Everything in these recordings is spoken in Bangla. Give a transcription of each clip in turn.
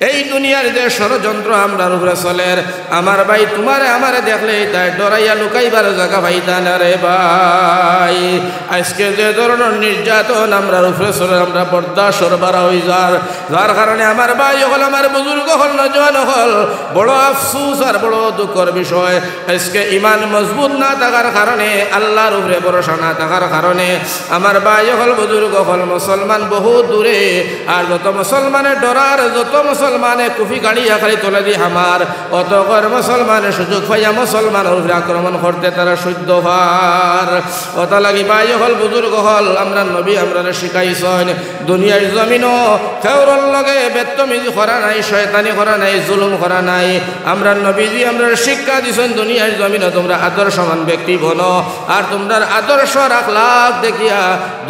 এই দুনিয়ার যে ষড়যন্ত্র আমরার উপরে চলের, আমার ভাই তোমারে আমারে দেখলে তাই ডরাইয়া লুকাইবার জায়গা পাইতা না রে ভাই। আজকে যে ধরনের নির্যাতন আমরার উপরে চলে, আমরা বরদাস্ত করবার হয়ে যার কারণে আমার ভাই হল, আমার বুজুর্গ হল, নজওয়ান হল, বড় আফসোস আর বড় দুঃখের বিষয়। আজকে ইমান মজবুত না থাকার কারণে, আল্লাহর উপরে ভরসা না থাকার কারণে আমার ভাই হল, বুজুর্গ হল, মুসলমান বহু দূরে। আর যত মুসলমানের ডরার, যত মুসলমানে কুফি গাড়িয়া খালি তোলে দি আমার, অত করে মুসলমানের সুযোগ পাইয়া মুসলমানের উপরে আক্রমণ করতে তারা সহ্য ভার। অত লাগি ভাই হল, বুজুর্গ হল, আমরা নবী আমরা শিখাইছেন দুনিয়ার জমিনও কেউরর লগে বেত্তমিজি করা নাই, শয়তানি করা নাই, জুলুম করা নাই। আমরা নবীজি আমরা শিক্ষা দিছেন দুনিয়ার জমিনও তোমরা আদর্শমান ব্যক্তি বনো। আর তোমরা আদর্শ আখলাক দেখিয়া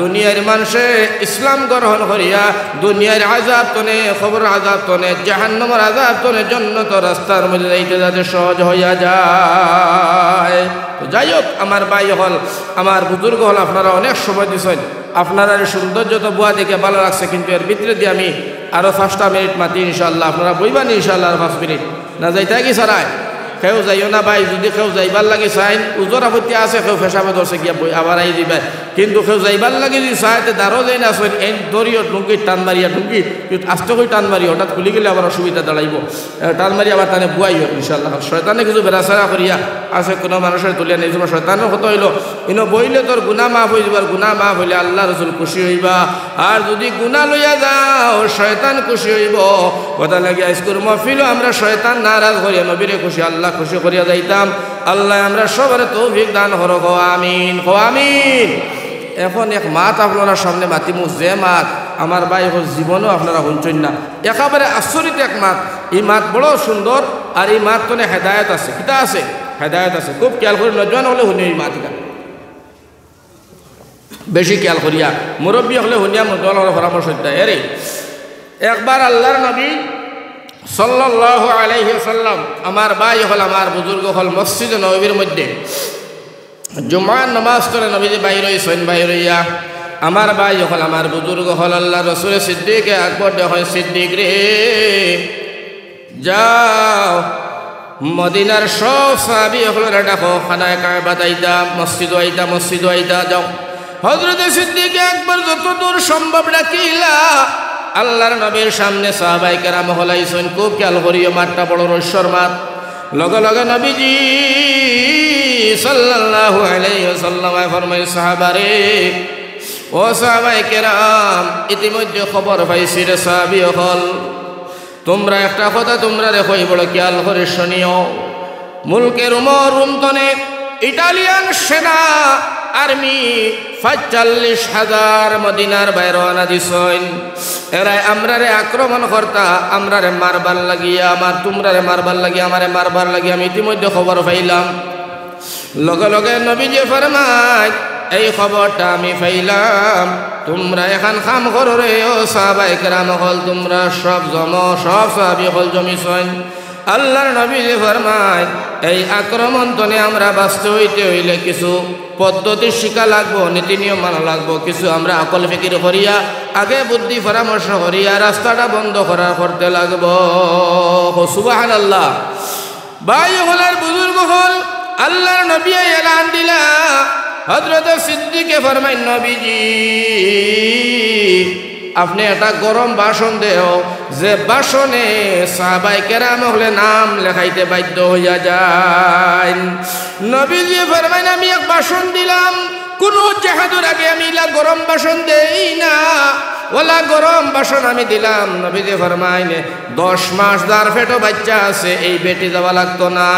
দুনিয়ার মানুষে ইসলাম গ্রহণ করিয়া দুনিয়ার আযাব তনে, খবর আযাব তনে, জাহান্নামের আযাব তনে, জান্নাত রাস্তার মধ্যে যাইতে যাতে সহজ হইয়া যায়। তো যাই হোক আমার ভাই হল, আমার বুজুর্গ হল, আপনারা অনেক সময় দিচ্ছেন, আপনারা সৌন্দর্য তো বুয়া দেখে ভালো লাগছে, কিন্তু এর ভিতরে দিয়ে আমি আরও 5টা মিনিট মাতি ইনশাল্লাহ। আপনারা বইবান ইনশাল্লাহ আর 5 মিনিট না যাইতে কি সারায় কেউ যাইও না ভাই। যদি কেউ যাইবার লাগে চাইন, উজোর আপত্তি আছে, কেউ ফেসাবে ধরছে গিয়া বই আবার আই দিবে, কিন্তু কেউ যাইবার লাগে যদি চাইতে দাঁড়ো যাই না শোন এই দড়িও ঢুঙ্গি টান মারিয়া ঢুঙ্গি আস্তে করে টান মারি, হঠাৎ খুলি গেলে আবার অসুবিধা দাঁড়াইব, টান মারি আবার টানে বুয়াইও ইনশাল্লাহ। শয়তানে কিছু বেড়াচারা করিয়া আছে, কোনো মানুষের তুলিয়া নেই তোমার শয়তানের কত হইল ইনো বইলে তোর গুনাহ মাফ হয়ে যাবার, গুনাহ মাফ হইলে আল্লাহ রসুল খুশি হইবা। আর যদি গুনাহ লইয়া যাও শয়তান খুশি হইব। কথা লাগে আজকুর মহফিলও আমরা শয়তান নারাজ করিয়া নবীরে খুশি, আল্লাহ খুশি করিয়া যাইতাম। আল্লাহ আমরা সবার তৌফিক দান করো, কো আমিন, কো আমিন। এখন এক মাত আপনারা সামনে মাতিমু, যে মাত আমার ভাই জীবনও আপনারা শুনছেন না, একেবারে আশ্চর্য এক মাত। এই মাত বড় সুন্দর, আর এই মাত তো হেদায়ত আছে, কিতা আছে, হেদায়ত আছে। খুব খেয়াল করে নজওয়ান হলে শুনি এই মাতটা বেশি খেয়াল করিয়া, মুরব্বী হলে শুনিয়া নজওয়ান হলে পরামর্শ দেয়। এরে একবার আল্লাহর নবী সাল্লাল্লাহু আলাইহি ওয়াসাল্লাম, আমার ভাই হল, আমার বুজুর্গ হল, মসজিদে নববীর মধ্যে জুমার নামাজ করে নবীজি বাইর হইছেন। বাইর হইয়া আমার ভাই হল, আমার বুজুর্গ হল, আল্লাহ রসুল সিদ্দিক আকবর দেখেন, সিদ্দিক রে যাও মদিনার সব সাহাবী হলরে ডাকো, খানায় কাবা আইতা, মসজিদ আইতা, মসজিদ আইতা যাও। হযরতে সিদ্দিক আকবর যত দূর সম্ভব ডাকিলা আল্লাহর নবীর সামনে সাহাবায়ে কেরাম হলাইছেন। খুব খেয়াল করিও, মাঠটা বড় রহস্যর মাঠ। লগে লগে নবীজি সাল্লাল্লাহু আলাইহি ওয়াসাল্লাম ফরমায়, সাহাবারে, ও সাহাবায়ে কেরাম, ইতিমধ্যে খবর পাইছি রে সাহাবী হল, তোমরা একটা কথা তোমরা রেখো, বড় খেয়াল করে শুনিও। মুলকের রুমতনে ইটালিয়ান সেনা আর্মি ৪৫,০০০ মদিনার বাইরে রওনা দিছেন। এরাই আমরারে আক্রমণ কর্তা, আমরারে মারবার লাগিয়া, তোমরারে মারবার লাগিয়া, আমারে মারবার লাগিয়া আমি ইতিমধ্যে খবর পাইলাম। লগে লগে নবীজি ফরমায়, এই খবরটা আমি পাইলাম, তোমরা এখন কাম করো রে ও সাহাবায়ে কেরাম হল, তোমরা সব সাহাবী হল জমিছেন। আল্লাহর নবীজি ফরমায়, এই আক্রমণ তনে আমরা বাঁচতে হইতে হইলে কিছু পদ্ধতি শিখা লাগবো, নীতি নিয়ম মানা লাগবো, কিছু আমরা আকল ফিকির করিয়া, আগে বুদ্ধি পরামর্শ করিয়া রাস্তাটা বন্ধ করতে লাগবো। সুবহানাল্লাহ। ভাই হল আর বুজুর্গ হল, আল্লাহর নবী এলান দিলা। হযরত সিদ্দিকে ফরমায়, নবীজি আপনি একটা গরম ভাষণ দেও, যে ভাষণে সাহাবায়ে কেরাম হলে নাম লেখাইতে বাধ্য হইয়া যায়। নবীজি ফরমায়, আমি এক ভাষণ দিলাম, কোন জাহাদুর আগে আমি গরম ভাষণ দেই না, ওলা গরম ভাষণ আমি দিলাম। নবীজি ফরমায়, 10 মাস যার পেটে বাচ্চা আছে এই বেটি যাওয়া লাগতো না।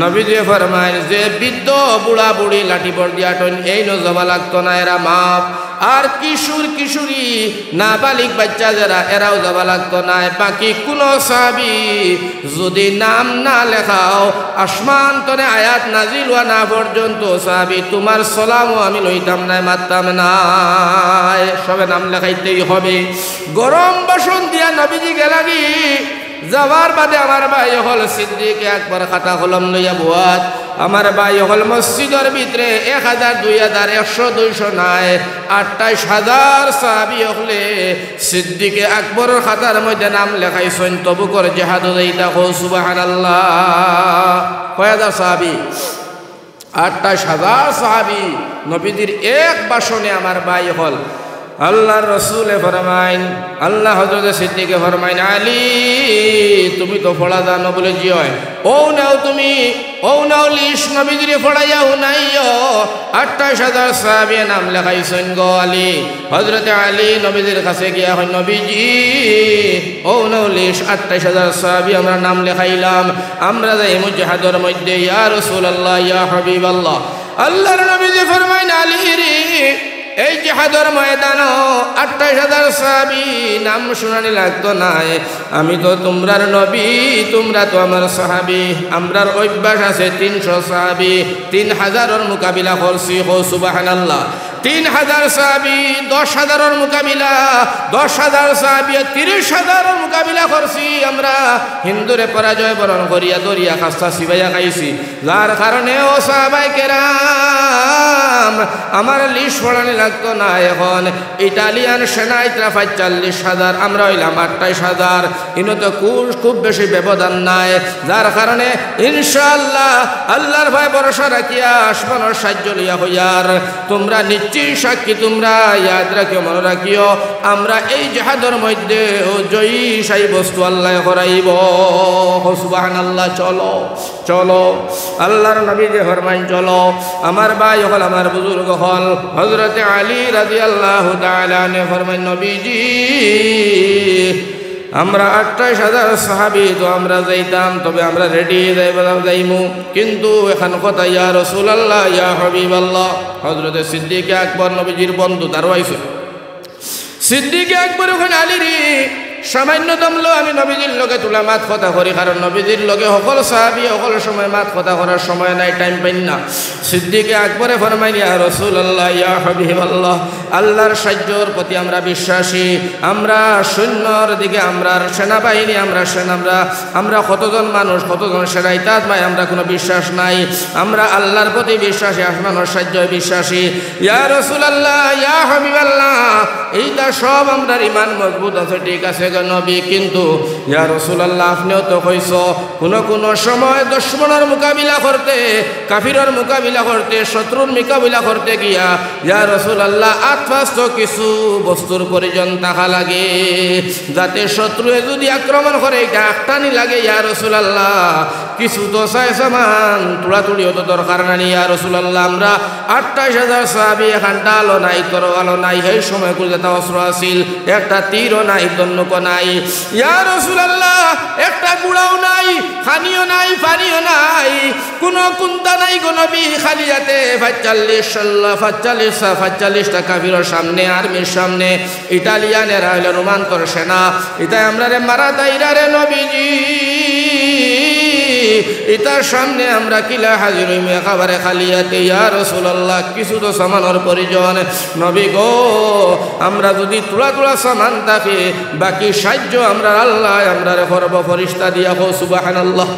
নবীজি ফরমায়, যে বৃদ্ধ বুড়া বুড়ি লাঠি পর দিয়া টন এই যাওয়া লাগতো না, এরা মাপ। আর কিশোর কিশোরী নাবালিক বাচ্চা যারা, এরাও যাওয়া লাগতো না। বাকি কোন সাহাবী যদি নাম না লেখাও, আসমান তনে আয়াত নাজিল হওয়া না পর্যন্ত সাহাবী তোমার সালামও আমি লইতাম না, মারতাম না। সবে নাম লেখাইতেই হবে। গরম ভাষণ দিয়া নবীজি গেলাগি যাওয়ার বাদে আমার ভাই হল সিদ্দিক আকবর খাতা কলম লইয়া বুয়াত আমার ভাই হল মসজিদের ভিতরে 1000 2000 100 200 নাই 28,000 সাহাবী হলে সিদ্দিকে আকবরের খাতার মধ্যে নাম লেখাইছেন তবুকর জিহাদ যাইতা হো সুবহানাল্লাহ। কয় হাজার সাহাবী? 28,000 সাহাবী নবীজির এক ভাষণে আমার ভাই হল আল্লাহর রসুলে ফরমাইন, আল্লাহ হযরত সিদ্দিকে ফরমাইন, আলী তুমি তো পড়া জানো বলে জি হয়, ও নাও তুমি ও নাও লিস নবীজিরে পড়াইয়াও নাইও 28,000 সাহাবী নাম লেখাইছেন গো আলী। হযরত আলী নবীজির কাছে গিয়া হয়, নবীজি ও নাও লিস 28,000 সাহাবী আমরা নাম লেখাইলাম, আমরা যাই মুজাহিদের মধ্যে ইয়া রাসূলুল্লাহ ইয়া হাবিবাল্লাহ। আল্লাহর নবীজি ফরমাইন, আলী রে এই জিহাদের ময়দানও 28,000 সাহাবী নাম শুনানি লাগতো না, আমি তো তোমরার নবী, তোমরা তো আমার সাহাবী, আমরার অভ্যাস আছে 300 সাহাবী 3000-এর মোকাবিলা করছি। হো সুবহানাল্লাহ। 3000 সাহাবী 10,000-এর মোকাবিলা, 10,000 সাহাবী 30,000-এর মোকাবিলা করছি। আমরা হিন্দুরে পরাজয় বরণ করিয়া দরিয়া খাস্তা সিবাইয়া খাইছি, যার কারণে ও সাহাবায়ে কেরাম আমার লিস্ট পড়ানি লাগতো না। এখন ইটালিয়ান সেনা ইতরা 45,000, আমরা হইলাম 28,000, ইনো তো খুব বেশি ব্যবধান নাই, যার কারণে ইনশাআল্লাহ আল্লাহর ভয় ভরসা রাখিয়া আসমানের সাহায্য লিয়া হইয়ার তোমরা নিশ্চয় সাক্ষী, তোমরা ইয়াদ রাখিও, মনে রাখিও আমরা এই জিহাদের মধ্যে জয়ী সাই বস্তু আল্লাহ করাইব। সুবহানাল্লাহ। চলো চলো আল্লাহর নবী যে ফরমাইন চলো। আমার ভাই হল আমার বুজুর্গ হল হযরত আলী রাদিয়াল্লাহু তাআলা আনহু ফরমাইন, নবীজি আমরা 28,000 সাহাবী তো আমরা যাইতাম, তবে আমরা রেডি যাইমু, কিন্তু এখন কথা ইয়া রাসূলুল্লাহ ইয়া হাবিবাল্লাহ। হযরত সিদ্দিক আকবর নবীজির বন্ধু তারও আইছে। সিদ্দিক আকবর ওখানে আলী রে সামান্যতম লো আমি নবীজির লগে তুলা মাত কথা করি, কারণ নবীজির লগে সকল সাহাবী সকল সময় মাত কথা করার সময় নাই, টাইম পাই না। সিদ্দিকে আকবরে ফরমাইন, ইয়া রাসূলুল্লাহ ইয়া হাবিবাল্লাহ, আল্লাহর সাহায্যের প্রতি আমরা বিশ্বাসী, আমরা সৈন্যর দিকে, আমরা সেনাবাহিনী, আমরা কতজন মানুষ, কতজন সেনা ইতাত ভাই আমরা কোনো বিশ্বাস নাই, আমরা আল্লাহর প্রতি বিশ্বাসী, আসমানের সাহায্যে বিশ্বাসী। ইয়া রাসূলুল্লাহ ইয়া হাবিবাল্লাহ, এইটা সব আমরা ইমান মজবুত আছে, ঠিক আছে নবী, কিন্তু ইয়া রাসূলুল্লাহ আপনিও তো কইছ কোন সময় দুশমনের মোকাবিলা করতে, কাফিরের মোকাবিলা করতে, শত্রুর মোকাবিলা করতে গিয়া ইয়া রাসূলুল্লাহ আতফাস্ত কিছু বস্তুর প্রয়োজন থাকা লাগে, যাতে শত্রুয়ে যদি আক্রমণ করে এটা একটানি লাগে। ইয়া রাসূলুল্লাহ কিছু তো চাই সামান তুড়াতুড়িও তো দরকার নাই ইয়া রাসূলুল্লাহ, আমরা 28,000 সাহাবী, এখন ডালও নাই, তরোয়ালও নাই, এই সময় যেটা অস্ত্র আছিল, একটা তীরও নাই, দন্ডক নাই। ইয়া রাসূলুল্লাহ একটা গুড়াও নাই, খানিও নাই, পানিও নাই, কোনো কুন্তা নাই গো নবী, খালি হাতে 45টা কাফিরের সামনে, আর্মির সামনে, ইটালিয়ানেরা হইল রোমান্তর সেনা, এটাই আমরা রে মারা দাইরা রে নবীজি, এটার সামনে আমরা কিলা হাজির হইম একেবারে খালি হাতে। ইয়া রাসূলুল্লাহ কিছু তো সামানের প্রয়োজন, নবী গো আমরা যদি তুলা সামান থাকে বাকি সাহায্য আমরা আল্লাহ আমরা করব ফেরেশতা দিয়া। সুবহানাল্লাহ।